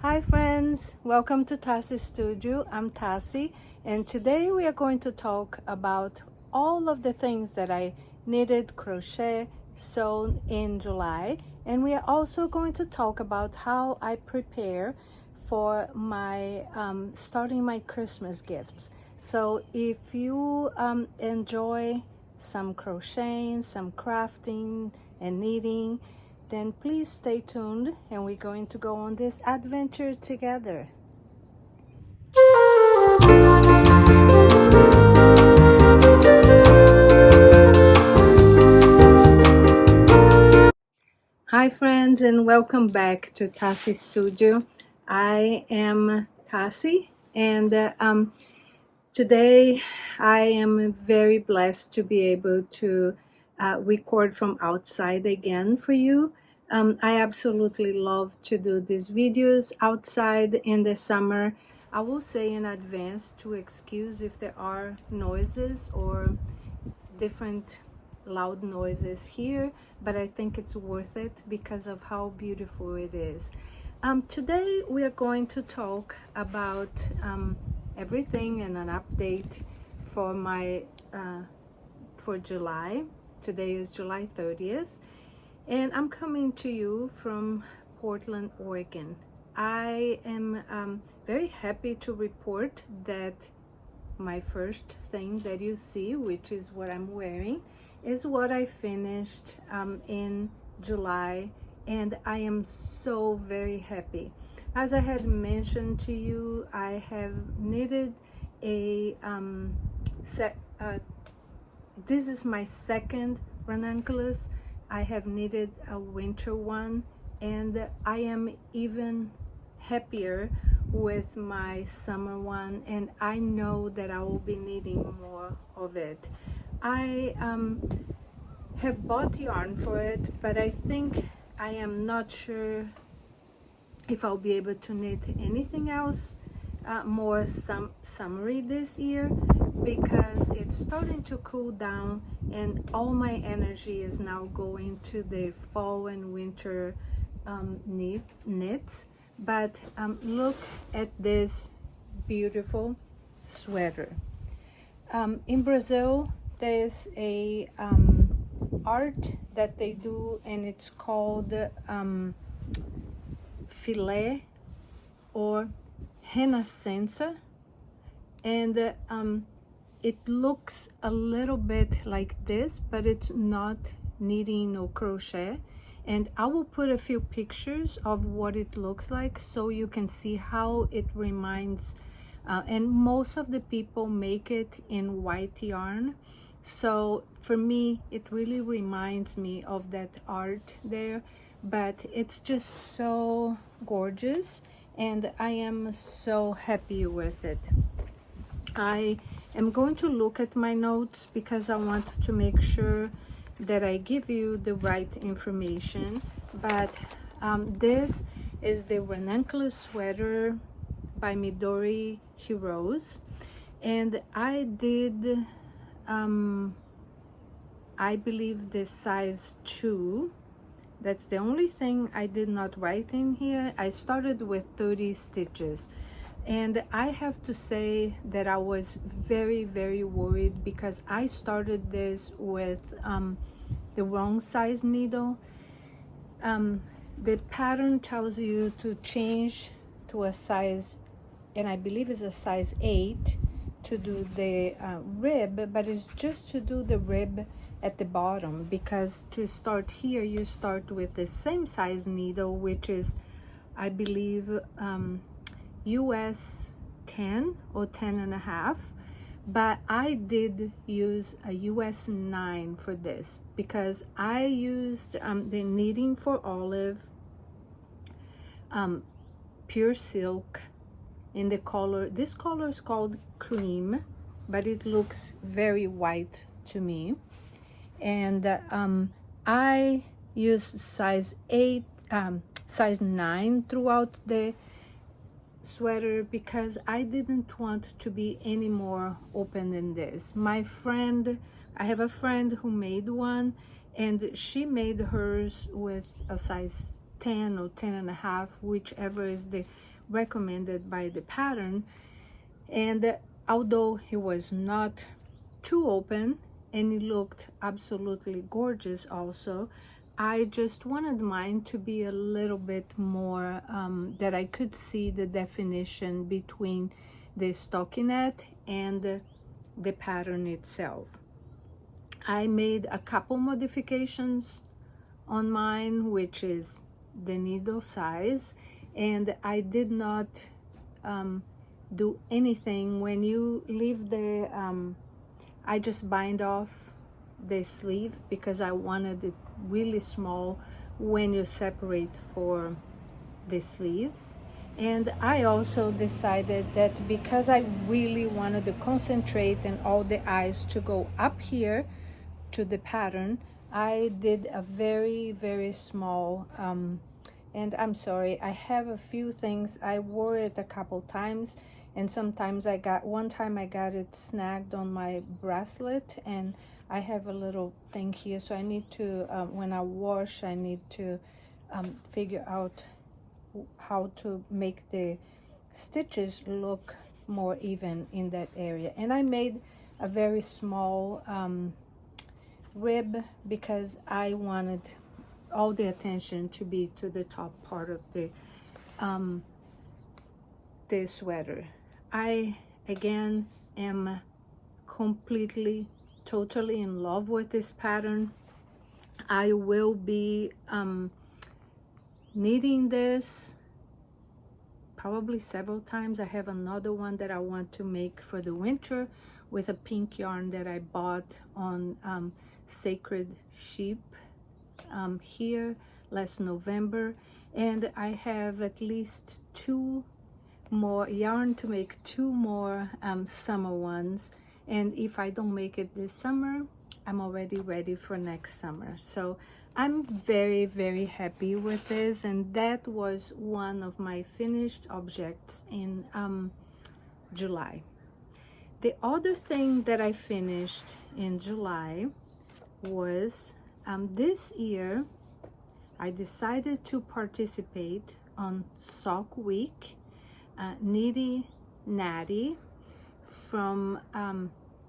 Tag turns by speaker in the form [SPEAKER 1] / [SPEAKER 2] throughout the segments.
[SPEAKER 1] Hi friends, welcome to Tassi Studio. I'm Tassi, and today we are going to talk about all of the things that I knitted, crochet, sewn in July, and we are also going to talk about how I prepare for my starting my Christmas gifts. So if you enjoy some crocheting, some crafting and knitting, then please stay tuned and we're going to go on this adventure together. Hi friends, and welcome back to Tassi Studio. I am Tassi, and today I am very blessed to be able to record from outside again for you. I absolutely love to do these videos outside in the summer. I will say in advance to excuse if there are noises or different loud noises here, but I think it's worth it because of how beautiful it is. Today we are going to talk about everything and an update for my for July. Today is July 30th, and I'm coming to you from Portland, Oregon. I am very happy to report that my first thing that you see, which is what I'm wearing, is what I finished in July, and I am so very happy. As I had mentioned to you, I have knitted a this is my second ranunculus. I have knitted a winter one, and I am even happier with my summer one, and I know that I will be needing more of it. I have bought yarn for it, but I think I am not sure if I'll be able to knit anything else more summery this year, because it's starting to cool down and all my energy is now going to the fall and winter knits. But look at this beautiful sweater. In Brazil, there's a art that they do, and it's called filé or renascença, and it looks a little bit like this, but it's not knitting or crochet. And I will put a few pictures of what it looks like so you can see how it reminds, and most of the people make it in white yarn. So for me, it really reminds me of that art there, but it's just so gorgeous and I am so happy with it. I am going to look at my notes because I want to make sure that I give you the right information. But this is the ranunculus sweater by Midori Hirose, and I did I believe the size 2. That's the only thing I did not write in here. I started with 30 stitches, and I have to say that I was very worried because I started this with the wrong size needle. The pattern tells you to change to a size, and I believe it's a size 8 to do the rib, but it's just to do the rib at the bottom, because to start here you start with the same size needle, which is I believe US 10 or 10 and a half, but I did use a US 9 for this because I used the Knitting for Olive pure silk in the color, this color is called cream, but it looks very white to me. And I used size 8, size 9 throughout the sweater because I didn't want to be any more open than this. My friend, I have a friend who made one, and she made hers with a size 10 or 10 and a half, whichever is the recommended by the pattern. And although it was not too open and it looked absolutely gorgeous also, I just wanted mine to be a little bit more that I could see the definition between the stockinette and the pattern itself. I made a couple modifications on mine, which is the needle size, and I did not do anything. When you leave the I just bind off the sleeve because I wanted it really small when you separate for the sleeves. And I also decided that because I really wanted to concentrate and all the eyes to go up here to the pattern, I did a very, very small and I'm sorry, I have a few things. I wore it a couple times, and sometimes one time I got it snagged on my bracelet, and I have a little thing here, so I need to when I wash, I need to figure out how to make the stitches look more even in that area. And I made a very small rib because I wanted all the attention to be to the top part of the sweater. I again am completely, totally in love with this pattern. I will be knitting this probably several times. I have another one that I want to make for the winter with a pink yarn that I bought on Sacred Sheep here last November, and I have at least 2 more yarn to make 2 more summer ones, and if I don't make it this summer, I'm already ready for next summer. So I'm very, very happy with this, and that was one of my finished objects in July. The other thing that I finished in July was this year I decided to participate on Sock Week, Nitty Natty from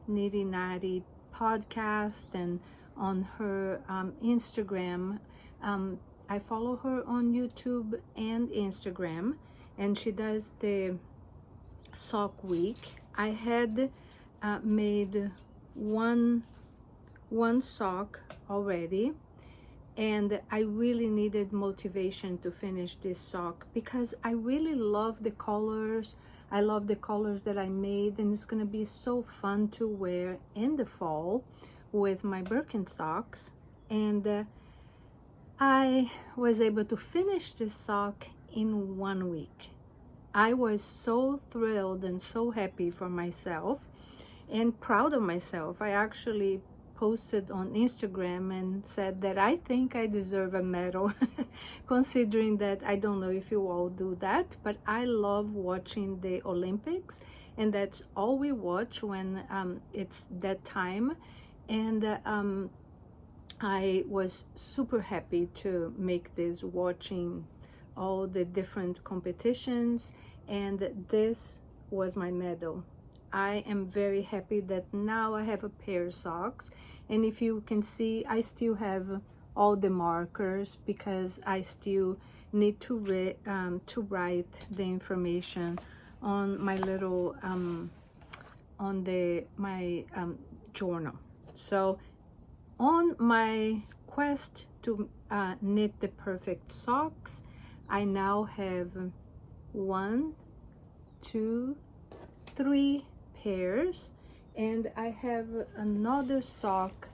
[SPEAKER 1] Nitty Natty podcast, and on her Instagram. I follow her on YouTube and Instagram, and she does the Sock Week. I had made one sock already, and I really needed motivation to finish this sock because I really love the colors. I love the colors that I made, and it's gonna be so fun to wear in the fall with my Birkenstocks. And I was able to finish this sock in 1 week. I was so thrilled and so happy for myself and proud of myself. I actually posted on Instagram and said that I think I deserve a medal considering that I don't know if you all do that, but I love watching the Olympics, and that's all we watch when it's that time. And I was super happy to make this, watching all the different competitions, and this was my medal. I am very happy that now I have a pair of socks, and if you can see, I still have all the markers because I still need to write the information on my little my journal. So on my quest to knit the perfect socks, I now have 1, 2, 3 pairs, and I have another sock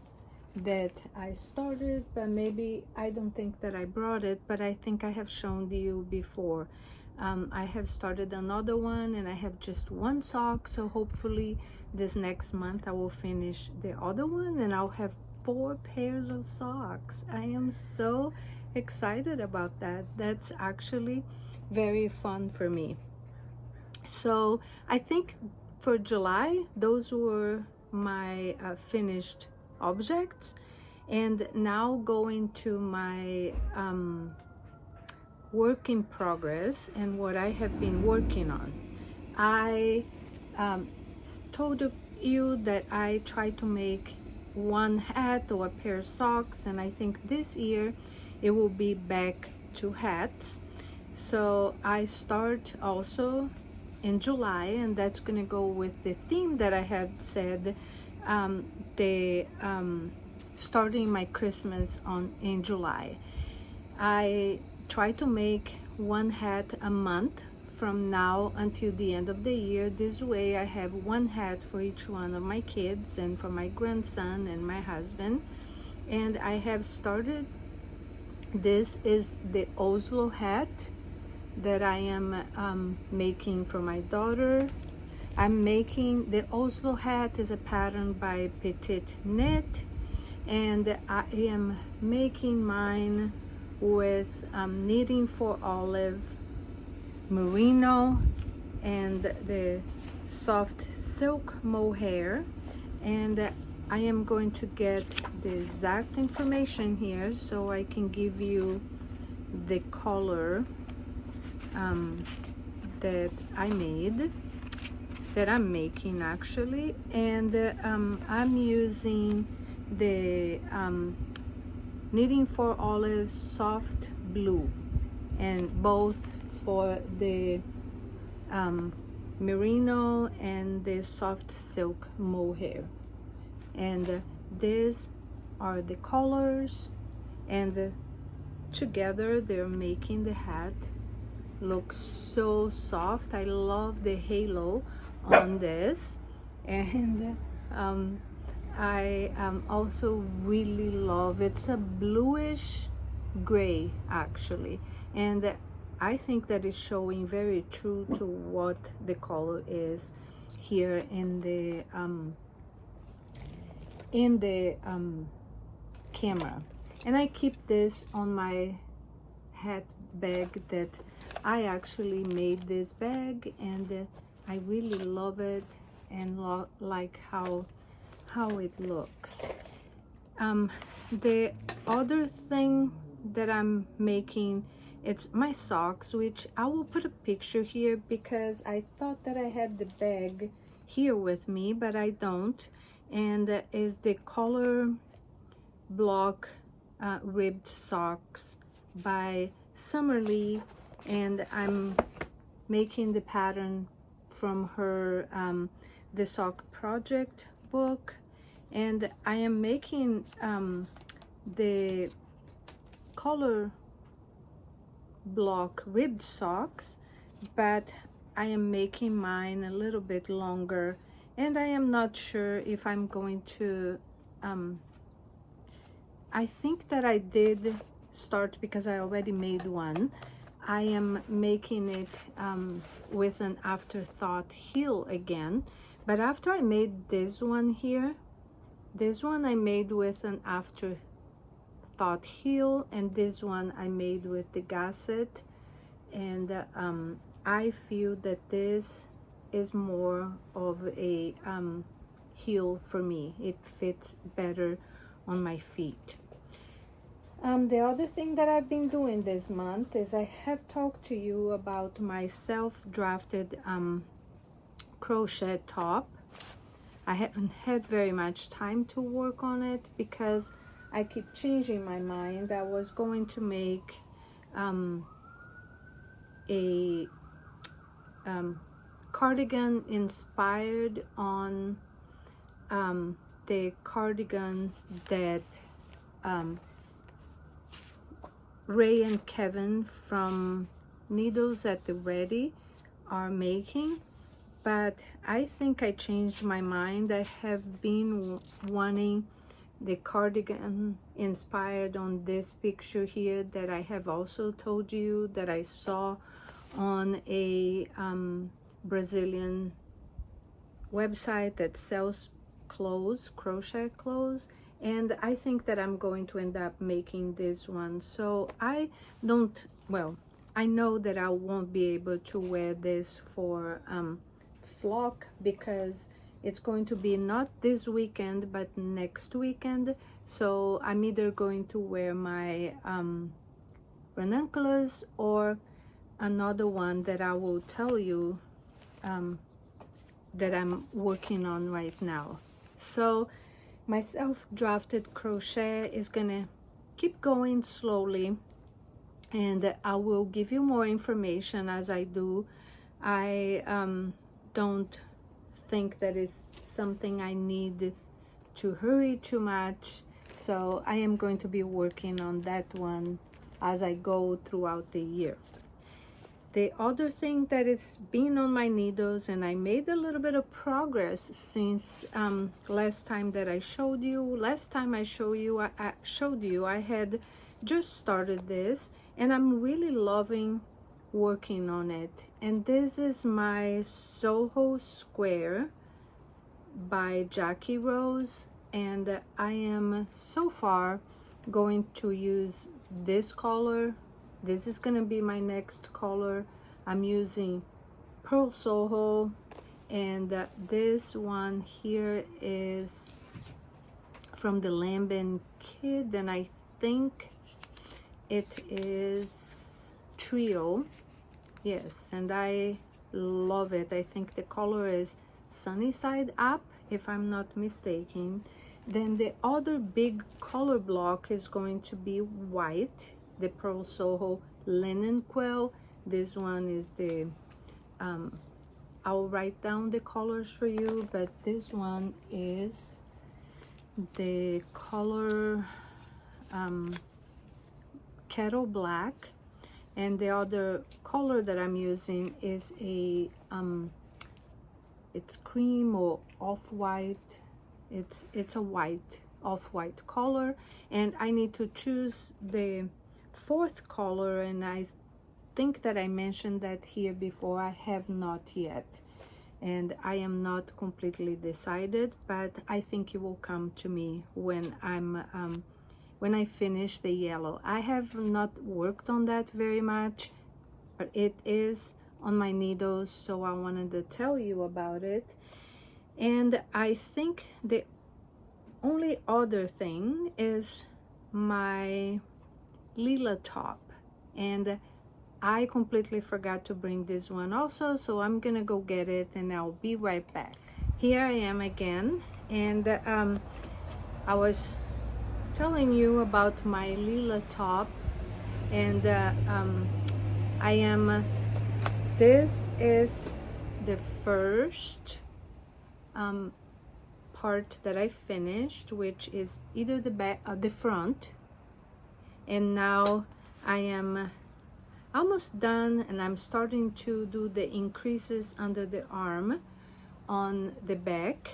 [SPEAKER 1] that I started, but maybe I don't think that I brought it, but I think I have shown you before. I have started another one, and I have just 1 sock, so hopefully this next month I will finish the other one and I'll have 4 pairs of socks. I am so excited about that. That's actually very fun for me. So I think for July, those were my finished objects. And now going to my work in progress and what I have been working on. I told you that I try to make one hat or a pair of socks, and I think this year it will be back to hats. So I start also in July, and that's gonna go with the theme that I had said, the starting my Christmas in July. I try to make one hat a month from now until the end of the year. This way I have one hat for each one of my kids and for my grandson and my husband. And I have started, this is the Oslo hat that I am making for my daughter. I'm making the Oslo hat is a pattern by Petite Knit, and I am making mine with Knitting for Olive merino and the soft silk mohair. And I am going to get the exact information here so I can give you the color that I made, that I'm making actually. And I'm using the Knitting for Olive soft blue, and both for the merino and the soft silk mohair. And these are the colors, and together they're making the hat look so soft. I love the halo on this, and I also really love, it's a bluish gray actually, and I think that is showing very true to what the color is here in the camera. And I keep this on my hat bag that I actually made this bag, and I really love it and like how it looks. The other thing that I'm making, it's my socks, which I will put a picture here because I thought that I had the bag here with me, but I don't. And is the Color Block ribbed socks by Summerlee, and I'm making the pattern from her the Sock Project book. And I am making the Color Block ribbed socks, but I am making mine a little bit longer, and I am not sure if I'm going to I think that I did start, because I already made one. I am making it with an afterthought heel again, but after I made this one here, this one I made with an afterthought heel, and this one I made with the gasset. And I feel that this is more of a heel for me. It fits better on my feet. The other thing that I've been doing this month is I have talked to you about my self-drafted crochet top. I haven't had very much time to work on it because I keep changing my mind. I was going to make a cardigan inspired on the cardigan that Ray and Kevin from Needles at the Ready are making, but I think I changed my mind. I have been wanting the cardigan inspired on this picture here that I have also told you that I saw on a Brazilian website that sells clothes, crochet clothes, and I think that I'm going to end up making this one. So I don't, well, I know that I won't be able to wear this for flock because it's going to be not this weekend but next weekend. So I'm either going to wear my ranunculus, or another one that I will tell you that I'm working on right now. So my self-drafted crochet is gonna keep going slowly, and I will give you more information as I do. I don't think that is something I need to hurry too much, so I am going to be working on that one as I go throughout the year. The other thing that is been on my needles, and I made a little bit of progress since last time that I showed you. Last time I showed you, I had just started this, and I'm really loving working on it. And this is my Soho Square by Jackie Rose, and I am so far going to use this color. This is gonna be my next color. I'm using Pearl Soho, and this one here is from the Lambin Kid, and I think it is Trio. Yes, and I love it. I think the color is Sunny Side Up, if I'm not mistaken. Then the other big color block is going to be white, the Pearl Soho Linen Quill. This one is the I'll write down the colors for you, but this one is the color Kettle Black, and the other color that I'm using is a it's cream or off-white. It's a white, off-white color, and I need to choose the fourth color, and I think that I mentioned that here before. I have not yet, and I am not completely decided, but I think it will come to me when when I finish the yellow. I have not worked on that very much, but it is on my needles, so I wanted to tell you about it. And I think the only other thing is my Lila top, and I completely forgot to bring this one also, so I'm gonna go get it and I'll be right back. Here I am again, and I was telling you about my Lila top, and I am this is the first part that I finished, which is either the back or the front, and now I am almost done, and I'm starting to do the increases under the arm on the back,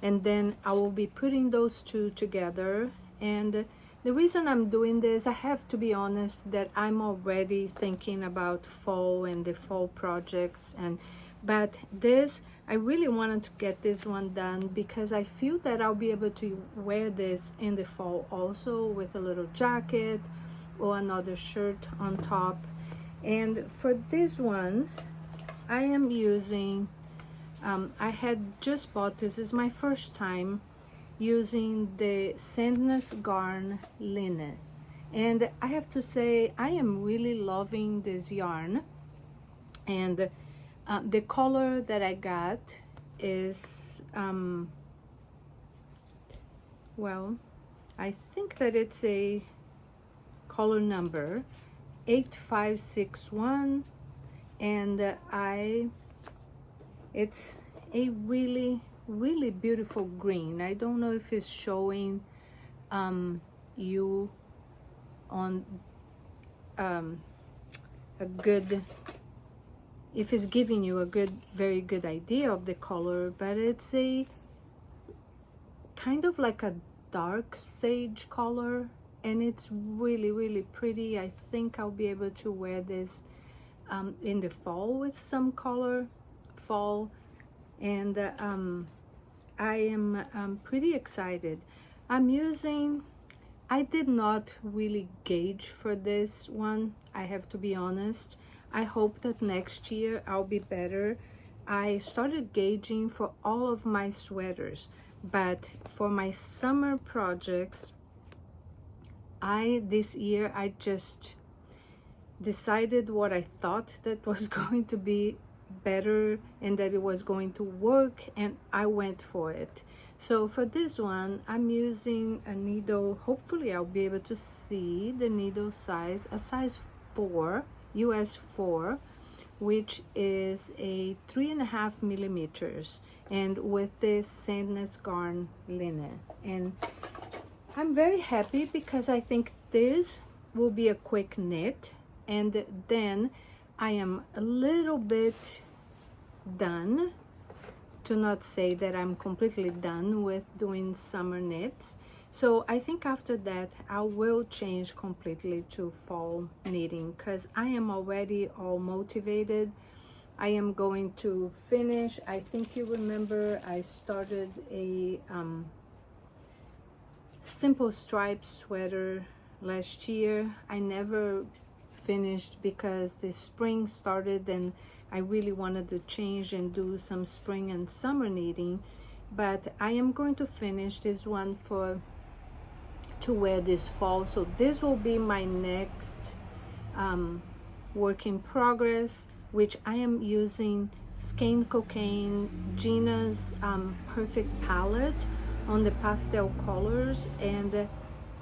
[SPEAKER 1] and then I will be putting those two together. And the reason I'm doing this, I have to be honest, that I'm already thinking about fall and the fall projects, but this, I really wanted to get this one done because I feel that I'll be able to wear this in the fall also, with a little jacket or another shirt on top. And for this one, I am using I had just bought, this is my first time using the Sandnes Garn Linen, and I have to say I am really loving this yarn. And the color that I got is well, I think that it's a color number 8561, and it's a really beautiful green. I don't know if it's showing you on a good, if it's giving you a very good idea of the color, but it's a kind of like a dark sage color, and it's really pretty. I think I'll be able to wear this in the fall with some color fall, and I am pretty excited. I did not really gauge for this one, I have to be honest. I hope that next year I'll be better. I started gauging for all of my sweaters, but for my summer projects, this year I just decided what I thought that was going to be better and that it was going to work, and I went for it. So for this one, I'm using a needle. Hopefully I'll be able to see the needle size, a size 4, US 4, which is a 3.5 millimeters, and with the Sandnes Garn linen. And I'm very happy because I think this will be a quick knit, and then I am a little bit done, to not say that I'm completely done with doing summer knits. So I think after that I will change completely to fall knitting, because I am already all motivated. I am going to finish, I think you remember I started a simple striped sweater last year. I never finished because the spring started and I really wanted to change and do some spring and summer knitting. But I am going to finish this one to wear this fall. So this will be my next work in progress, which I am using Skein Cocaine Gina's Perfect Palette on the pastel colors, and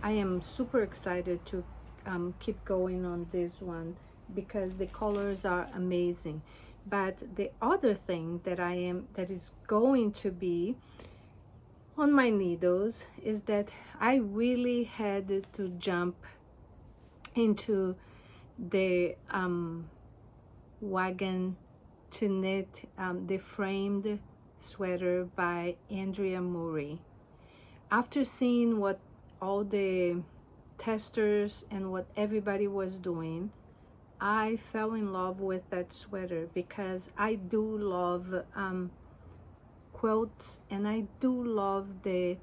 [SPEAKER 1] I am super excited to keep going on this one because the colors are amazing. But the other thing that is going to be on my needles is that I really had to jump into the wagon to knit the framed sweater by Andrea Murray. After seeing what all the testers and what everybody was doing, I fell in love with that sweater because I do love quilts, and I do love the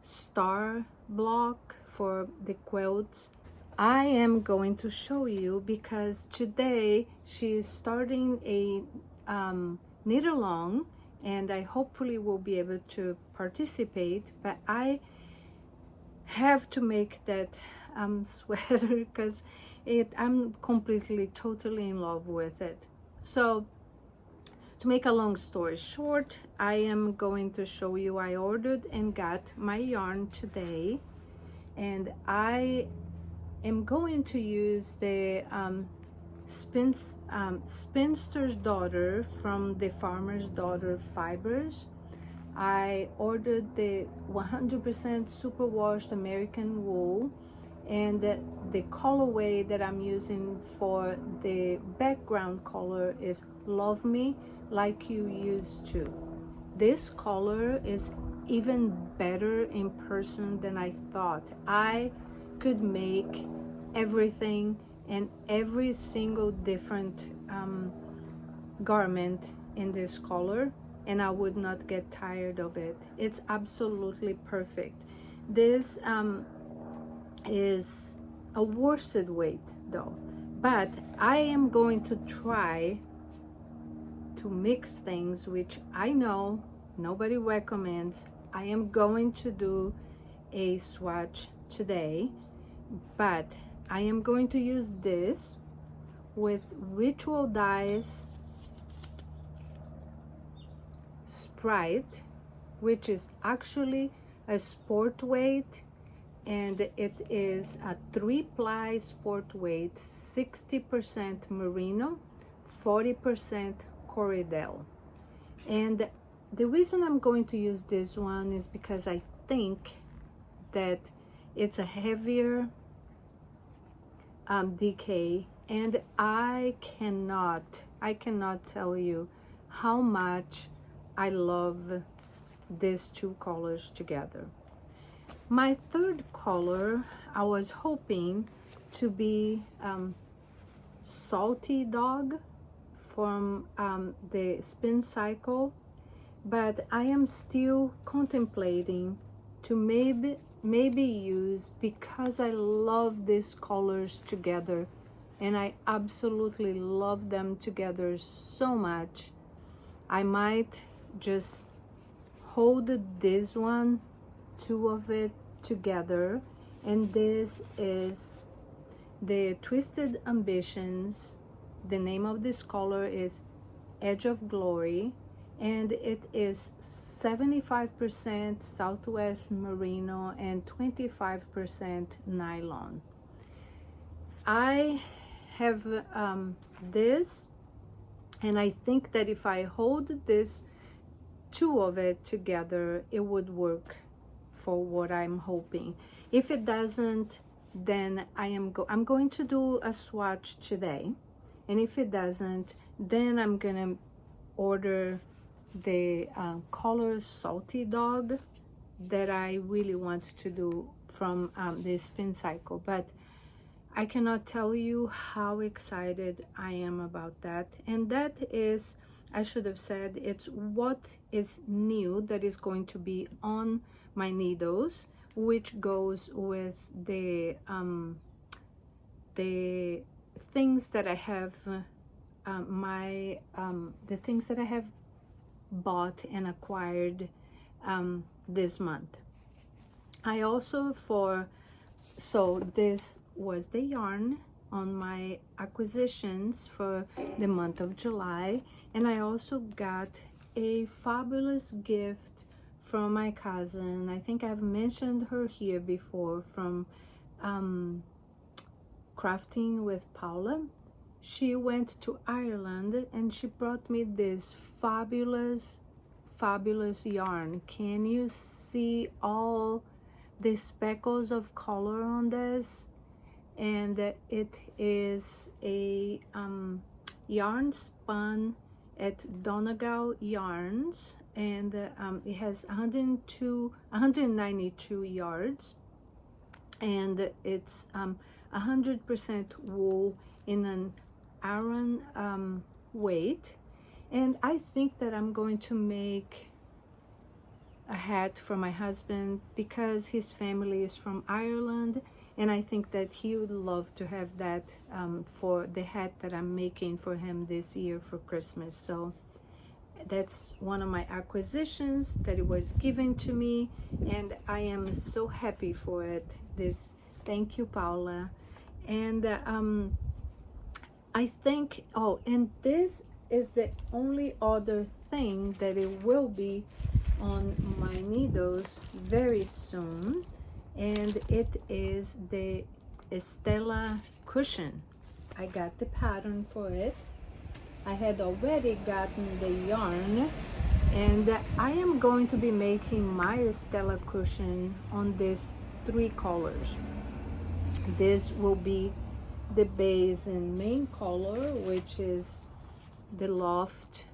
[SPEAKER 1] star block for the quilts. I am going to show you because today she is starting a knit along, and I hopefully will be able to participate, but I have to make that sweater because I'm completely totally in love with it. So to make a long story short, I am going to show you I ordered and got my yarn today, and I am going to use the Spinster's Daughter from the Farmer's Daughter Fibers. I ordered the 100% superwashed American wool, and the colorway that I'm using for the background color is Love Me Like You Used To. This color is even better in person than I thought. I could make everything and every single different garment in this color, and I would not get tired of it. It's absolutely perfect. This is a worsted weight though, but I am going to try to mix things, which I know nobody recommends. I am going to do a swatch today, but I am going to use this with Ritual Dyes Sprite, which is actually a sport weight, and it is a 3-ply sport weight, 60% merino, 40% Corriedale. And the reason I'm going to use this one is because I think that it's a heavier DK, and I cannot tell you how much I love these two colors together. My third color, I was hoping to be Salty Dog from the Spin Cycle, but I am still contemplating to maybe use, because I love these colors together and I absolutely love them together so much. I might just hold this one, two of it together, and this is the Twisted Ambitions. The name of this color is Edge of Glory, and it is 75% Southwest Merino and 25% nylon. I have this, and I think that if I hold this two of it together, it would work for what I'm hoping. If it doesn't, then I'm going to do a swatch today, and if it doesn't, then I'm gonna order the color Salty Dog that I really want to do from the Spin Cycle. But I cannot tell you how excited I am about that. And that is, I should have said, it's what is new that is going to be on my needles, which goes with the things that I have, the things that I have bought and acquired this month. I also so this was the yarn on my acquisitions for the month of July, and I also got a fabulous gift from my cousin. I think I've mentioned her here before, from Crafting with Paula. She went to Ireland and she brought me this fabulous yarn. Can you see all the speckles of color on this? And it is a yarn spun at Donegal Yarns, and it has 192 yards, and it's 100% wool in an Aran weight. And I think that I'm going to make a hat for my husband because his family is from Ireland, and I think that he would love to have that for the hat that I'm making for him this year for Christmas. So that's one of my acquisitions that it was given to me, and I am so happy for it. Thank you, Paula. And I think, oh, and this is the only other thing that it will be on my needles very soon, and it is the Estella cushion. I got the pattern for it. I had already gotten the yarn, and I am going to be making my Estella cushion on these 3 colors. This will be the base and main color, which is the Loft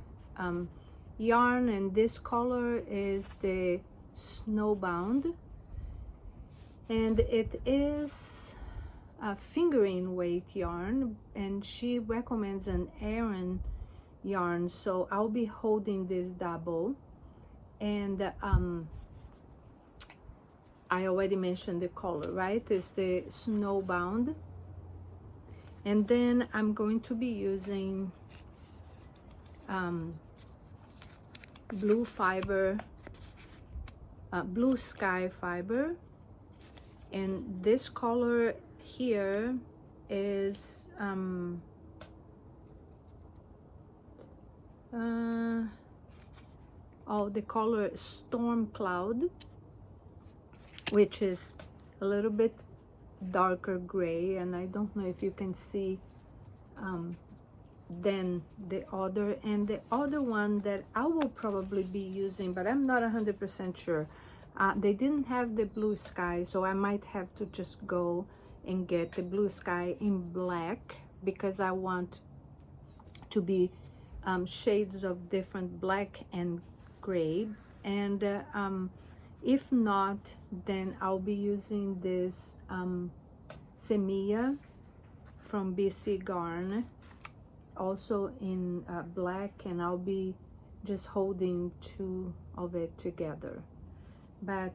[SPEAKER 1] yarn, and this color is the Snowbound, and it is a fingering weight yarn, and she recommends an Aran yarn, so I'll be holding this double. And I already mentioned the color, right? It's the Snowbound. And then I'm going to be using blue fiber, blue sky fiber, and this color here is the color Storm Cloud, which is a little bit darker gray, and I don't know if you can see then the other, and the other one that I will probably be using, but I'm not 100% sure. They didn't have the blue sky, so I might have to just go and get the blue sky in black, because I want to be shades of different black and gray. And if not, then I'll be using this Semia from BC Garn, also in black, and I'll be just holding 2 of it together. But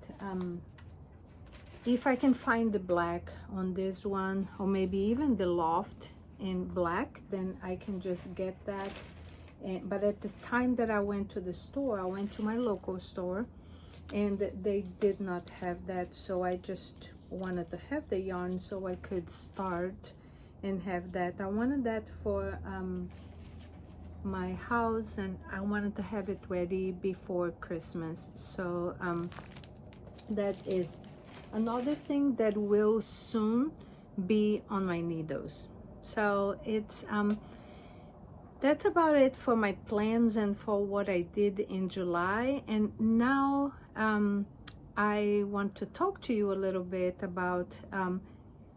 [SPEAKER 1] if I can find the black on this one, or maybe even the Loft in black, then I can just get that. But at the time that I went to the store, I went to my local store, and they did not have that, so I just wanted to have the yarn so I could start and have that. I wanted that for my house, and I wanted to have it ready before Christmas. So that is another thing that will soon be on my needles. So it's that's about it for my plans and for what I did in July. And now I want to talk to you a little bit about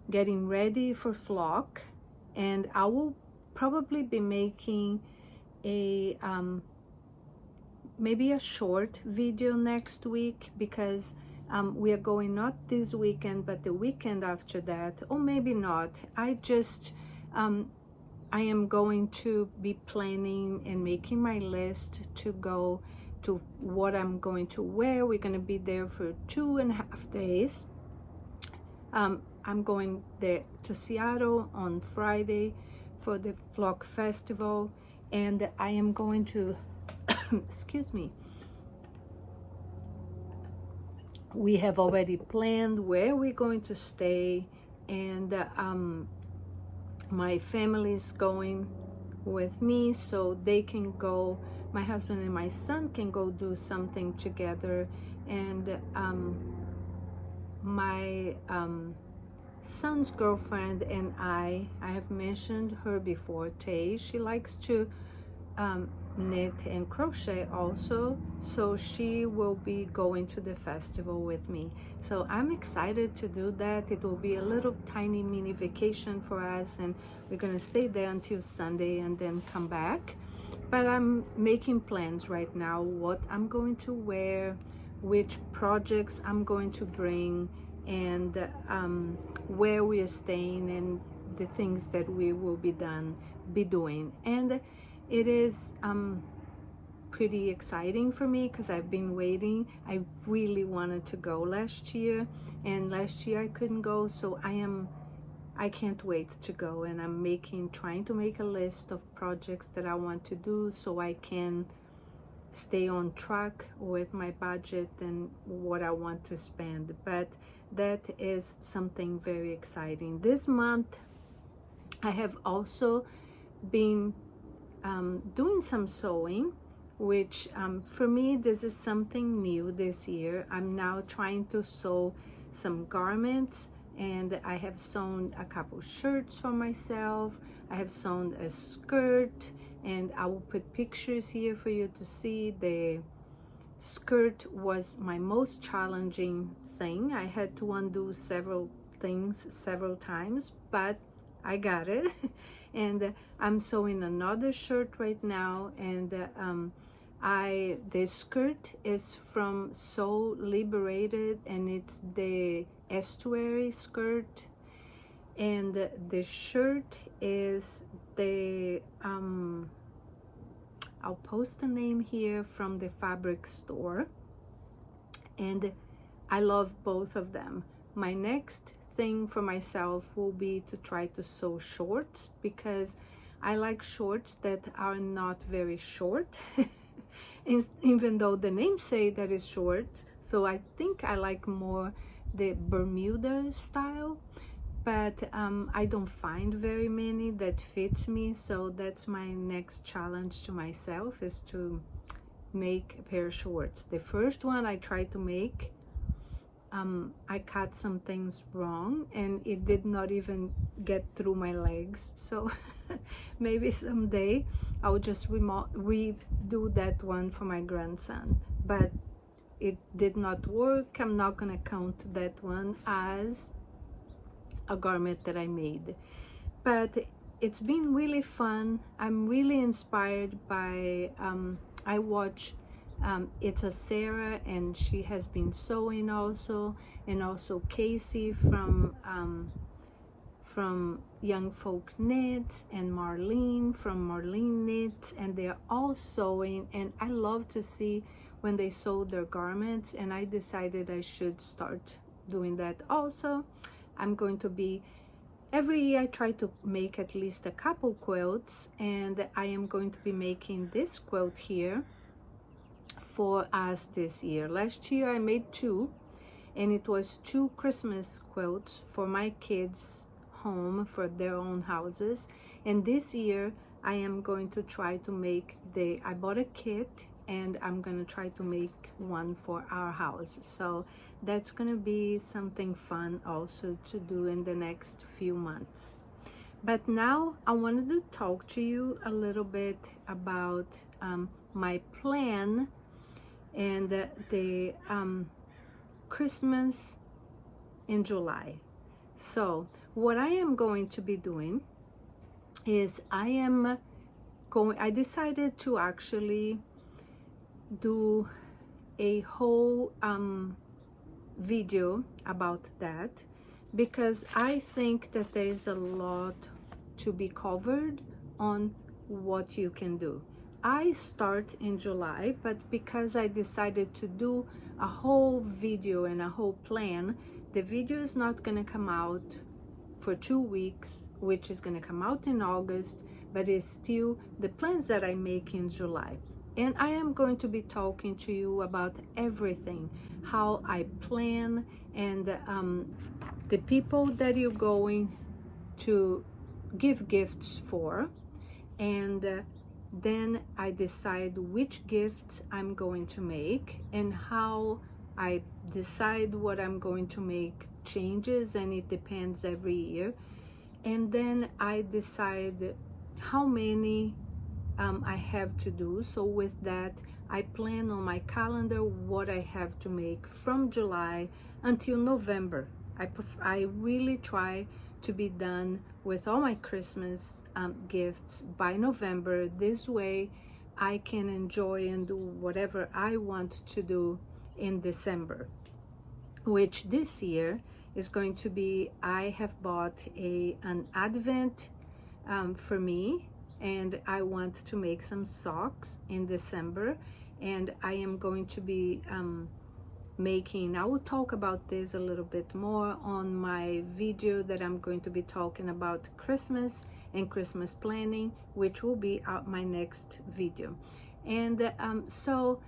[SPEAKER 1] getting ready for flock, and I will probably be making a maybe a short video next week, because we are going not this weekend but the weekend after that, or maybe not. I am going to be planning and making my list to go to what I'm going to wear. We're going to be there for 2.5 days. I'm going there to Seattle on Friday for the Flock Festival, and I am going to excuse me, we have already planned where we're going to stay, and my family is going with me, so they can go, my husband and my son can go do something together. And my son's girlfriend and I have mentioned her before, Tay, she likes to knit and crochet also, so she will be going to the festival with me. So I'm excited to do that. It will be a little tiny mini vacation for us, and we're gonna stay there until Sunday and then come back. But I'm making plans right now, what I'm going to wear, which projects I'm going to bring, and where we are staying, and the things that we will be doing. And it is pretty exciting for me because I've been waiting. I really wanted to go last year, and last year I couldn't go, so I can't wait to go. And I'm trying to make a list of projects that I want to do so I can stay on track with my budget and what I want to spend. But that is something very exciting. This month I have also been doing some sewing, which for me, this is something new this year. I'm now trying to sew some garments, and I have sewn a couple shirts for myself. I have sewn a skirt, and I will put pictures here for you to see. The skirt was my most challenging thing. I had to undo several things several times, but I got it. And I'm sewing another shirt right now, and the skirt is from Sew Liberated, and it's the estuary skirt, and the shirt is the I'll post the name here, from the fabric store, and I love both of them. My next thing for myself will be to try to sew shorts, because I like shorts that are not very short even though the name say that is short. So I think I like more the Bermuda style, but I don't find very many that fits me. So that's my next challenge to myself, is to make a pair of shorts. The first one I tried to make, I cut some things wrong, and it did not even get through my legs. So maybe someday I'll just redo that one for my grandson, but it did not work. I'm not gonna count that one as a garment that I made. But it's been really fun. I'm really inspired by I watch It's a Sarah, and she has been sewing also, and also Casey from Young Folk Knits, and Marlene from Marlene Knits, and they're all sewing, and I love to see when they sew their garments, and I decided I should start doing that also. I'm going to be, every year I try to make at least a couple quilts, and I am going to be making this quilt here for us this year. Last year I made 2, and it was 2 Christmas quilts for my kids' home for their own houses. And this year I am going to try to make I bought a kit, and I'm gonna try to make one for our house. So that's gonna be something fun also to do in the next few months. But now I wanted to talk to you a little bit about my plan and the Christmas in July. So what I am going to be doing is I decided to actually do a whole video about that, because I think that there is a lot to be covered on what you can do. I start in July, but because I decided to do a whole video and a whole plan, the video is not going to come out for 2 weeks, which is going to come out in August, but it's still the plans that I make in July. And I am going to be talking to you about everything, how I plan, and the people that you're going to give gifts for, and then I decide which gifts I'm going to make, and how I decide what I'm going to make changes, and it depends every year. And then I decide how many I have to do. So with that, I plan on my calendar what I have to make from July until November. I really try to be done with all my Christmas gifts by November. This way I can enjoy and do whatever I want to do in December, which this year is going to be, I have bought an Advent for me, and I want to make some socks in December, and I am going to be I will talk about this a little bit more on my video that I'm going to be talking about Christmas and Christmas planning, which will be my next video. And so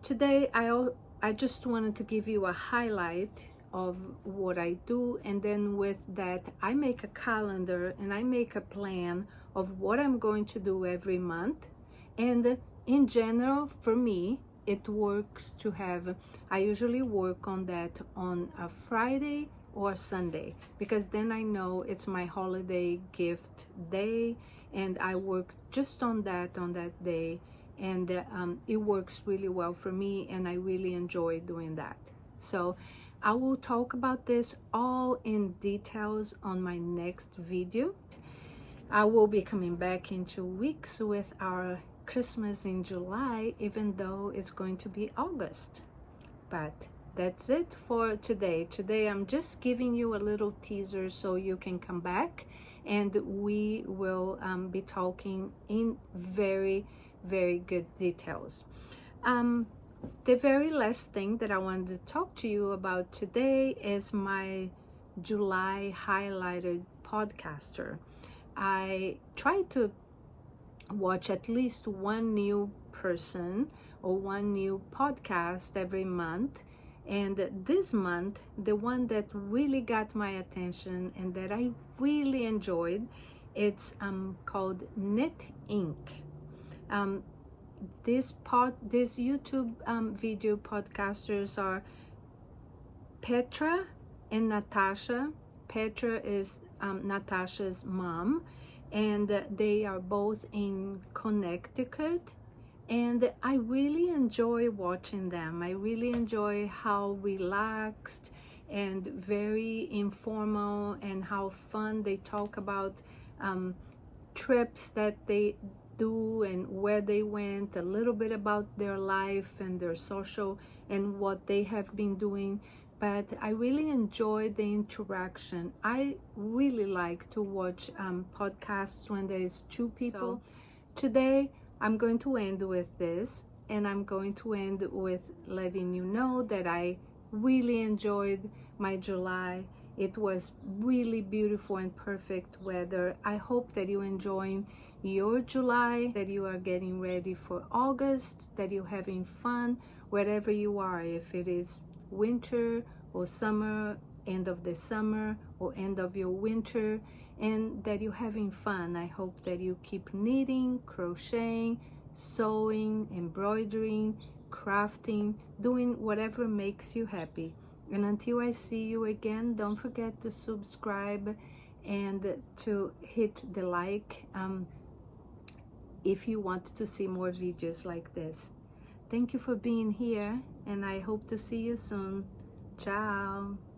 [SPEAKER 1] today I just wanted to give you a highlight of what I do, and then with that I make a calendar and I make a plan of what I'm going to do every month. And in general, for me, it works to have, I usually work on that on a Friday or Sunday, because then I know it's my holiday gift day, and I work just on that day, and it works really well for me, and I really enjoy doing that. So I will talk about this all in details on my next video. I will be coming back in 2 weeks with our Christmas in July, even though it's going to be August. But that's it for today. Today I'm just giving you a little teaser so you can come back, and we will be talking in very, very good details. The very last thing that I wanted to talk to you about today is my July highlighted podcaster. I try to watch at least one new person or one new podcast every month, and this month the one that really got my attention and that I really enjoyed, it's called Knit Inc. This YouTube video podcasters are Petra and Natasha. Petra is Natasha's mom, and they are both in Connecticut, and I really enjoy watching them. I really enjoy how relaxed and very informal, and how fun they talk about trips that they do and where they went, a little bit about their life and their social and what they have been doing. But I really enjoy the interaction. I really like to watch podcasts when there is two people. So today I'm going to end with this, and I'm going to end with letting you know that I really enjoyed my July. It was really beautiful and perfect weather. I hope that you're enjoying your July, that you are getting ready for August, that you're having fun wherever you are, if it is winter or summer end of the summer or end of your winter, and that you're having fun. I hope that you keep knitting, crocheting, sewing, embroidering, crafting, doing whatever makes you happy. And until I see you again, don't forget to subscribe and to hit the like if you want to see more videos like this. Thank you for being here, and I hope to see you soon. Ciao.